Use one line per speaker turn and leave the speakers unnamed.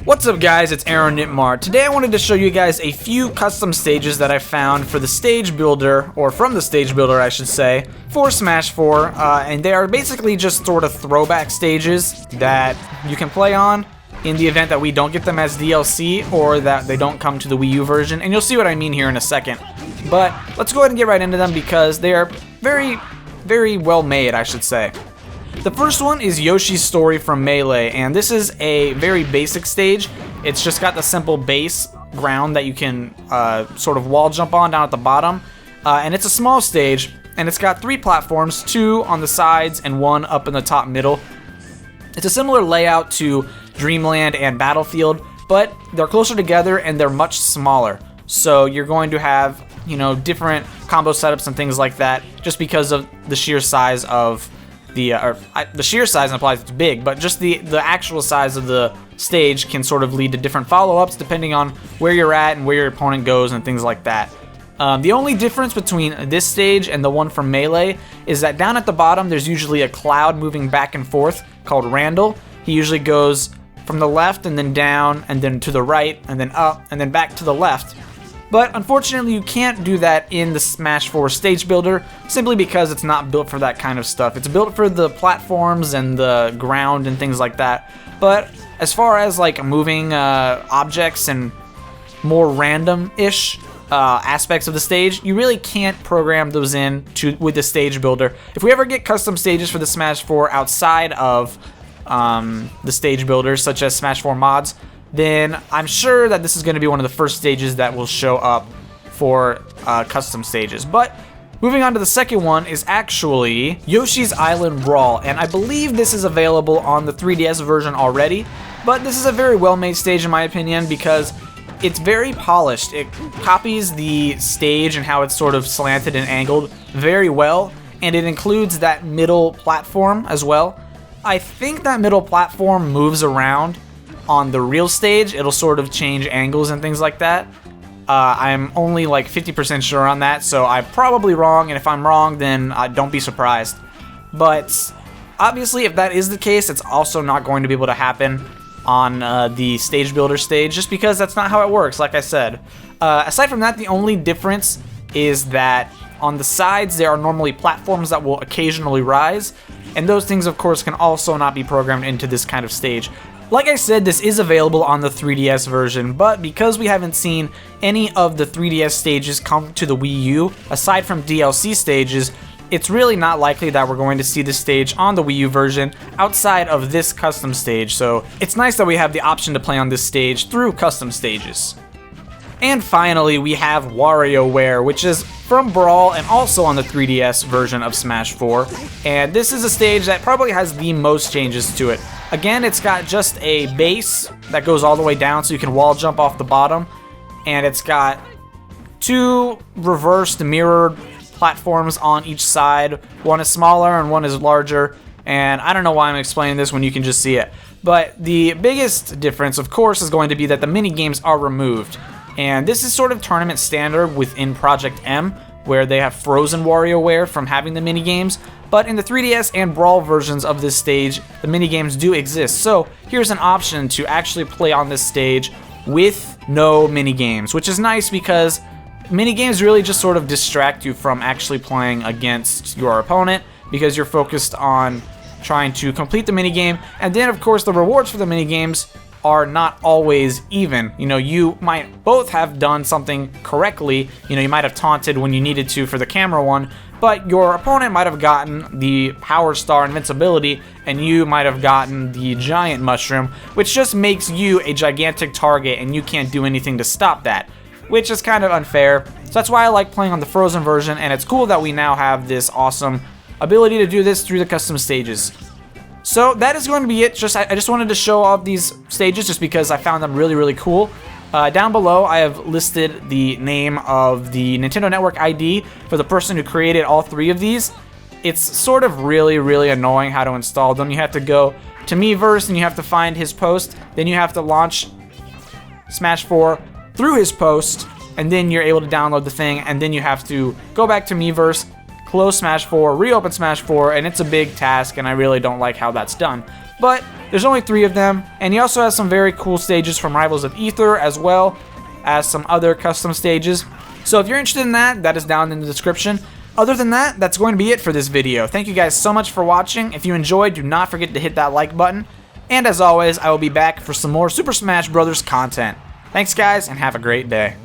What's up guys, it's Aaronitmar. Today I wanted to show you guys a few custom stages that I found for the stage builder, or from the stage builder I should say, for Smash 4, and they are basically just sort of throwback stages that you can play on in the event that we don't get them as DLC or that they don't come to the Wii U version, and you'll see what I mean here in a second. But let's go ahead and get right into them because they are very, very well made, I should say. The first one is Yoshi's Story from Melee, and this is a very basic stage. It's just got the simple base ground that you can sort of wall jump on down at the bottom, and it's a small stage, and it's got 3 platforms, 2 on the sides and 1 up in the top middle. It's a similar layout to Dreamland and Battlefield, but they're closer together and they're much smaller. So you're going to have, you know, different combo setups and things like that just because of the sheer size of the sheer size implies it's big, but just the actual size of the stage can sort of lead to different follow-ups depending on where you're at and where your opponent goes and things like that. The only difference between this stage and the one from Melee is that down at the bottom there's usually a cloud moving back and forth called Randall. He usually goes from the left and then down and then to the right and then up and then back to the left. But unfortunately you can't do that in the Smash 4 stage builder simply because it's not built for that kind of stuff. It's built for the platforms and the ground and things like that. But as far as like moving objects and more random-ish aspects of the stage, you really can't program those in with the stage builder. If we ever get custom stages for the Smash 4 outside of the stage builders, such as Smash 4 mods, then I'm sure that this is going to be one of the first stages that will show up for custom stages. But moving on to the second one is actually Yoshi's Island Brawl, and I believe this is available on the 3DS version already, but this is a very well-made stage in my opinion because it's very polished. It copies the stage and how it's sort of slanted and angled very well, and it includes that middle platform as well. I think that middle platform moves around on the real stage. It'll sort of change angles and things like that. I'm only like 50% sure on that, so I'm probably wrong, and if I'm wrong, then don't be surprised. But obviously, if that is the case, it's also not going to be able to happen on the stage builder stage, just because that's not how it works, like I said. Aside from that, the only difference is that on the sides, there are normally platforms that will occasionally rise, and those things, of course, can also not be programmed into this kind of stage. Like I said, this is available on the 3DS version, but because we haven't seen any of the 3DS stages come to the Wii U, aside from DLC stages, it's really not likely that we're going to see this stage on the Wii U version outside of this custom stage, so it's nice that we have the option to play on this stage through custom stages. And finally, we have WarioWare, which is from Brawl and also on the 3DS version of Smash 4, and this is a stage that probably has the most changes to it. Again, it's got just a base that goes all the way down so you can wall jump off the bottom, and it's got 2 reversed mirrored platforms on each side. One is smaller and one is larger, and I don't know why I'm explaining this when you can just see it. But the biggest difference, of course, is going to be that the mini games are removed. And this is sort of tournament standard within Project M, where they have frozen WarioWare from having the minigames, but in the 3DS and Brawl versions of this stage, the minigames do exist. So here's an option to actually play on this stage with no minigames, which is nice because minigames really just sort of distract you from actually playing against your opponent because you're focused on trying to complete the minigame, and then of course the rewards for the minigames are not always even. You know, you might both have done something correctly. You know, you might have taunted when you needed to for the camera one, but your opponent might have gotten the Power Star Invincibility, and you might have gotten the Giant Mushroom, which just makes you a gigantic target, and you can't do anything to stop that, which is kind of unfair. So that's why I like playing on the Frozen version, and it's cool that we now have this awesome ability to do this through the custom stages. So that is going to be it. I just wanted to show off these stages just because I found them really, really cool. Down below, I have listed the name of the Nintendo Network ID for the person who created all 3 of these. It's sort of really, really annoying how to install them. You have to go to Miiverse and you have to find his post. Then you have to launch Smash 4 through his post, and then you're able to download the thing, and then you have to go back to Miiverse, close Smash 4, reopen Smash 4, and it's a big task, and I really don't like how that's done. but there's only 3 of them, and he also has some very cool stages from Rivals of Aether, as well as some other custom stages. So if you're interested in that, that is down in the description. Other than that, that's going to be it for this video. Thank you guys so much for watching. If you enjoyed, do not forget to hit that like button. And as always, I will be back for some more Super Smash Bros. Content. Thanks guys, and have a great day.